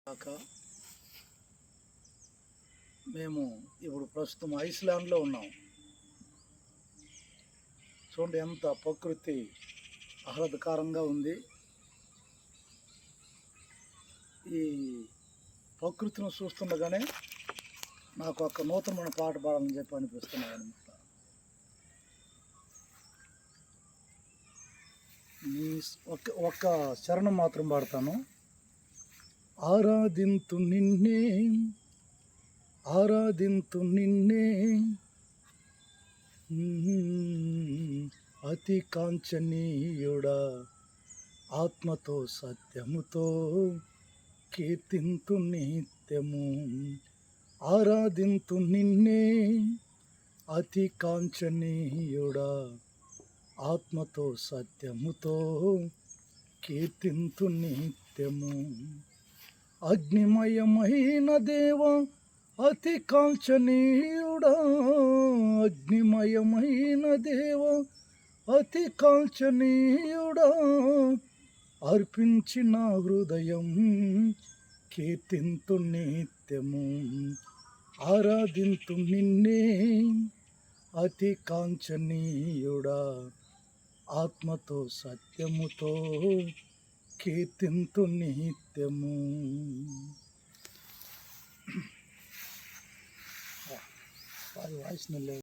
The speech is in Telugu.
కాక మేము ఇప్పుడు ప్రస్తుతం ఐస్లాండ్లో ఉన్నాం. చూడండి ఎంత ప్రకృతి ఆహ్లాదకరంగా ఉంది. ఈ ప్రకృతిని చూస్తుండగానే నాకు ఒక నూతనమైన పాట పాడాలని చెప్పి అనిపిస్తున్నాయి అనమాట. ఒక్క చరణం మాత్రం పాడతాను. ఆరాధింతు నిన్నే ఆరాధింతు నిన్నే అతి కాంచనీయుడా, ఆత్మతో సత్యముతో కీర్తింతు నిత్యము. ఆరాధింతు నిన్నే అతి కాంచనీయుడా, ఆత్మతో సత్యముతో కీర్తింతు నిత్యము. అగ్నిమయమైన దేవ అతి కాంచనీయుడా, అగ్నిమయమైన దేవ అతి కాంచనీయుడా, అర్పించిన హృదయం కీర్తింతు నిత్యము. ఆరాధింతు నిన్నే అతి కాంచనీయుడా, ఆత్మతో సత్యముతో కీర్తింతు నిత్యము. వాయిస్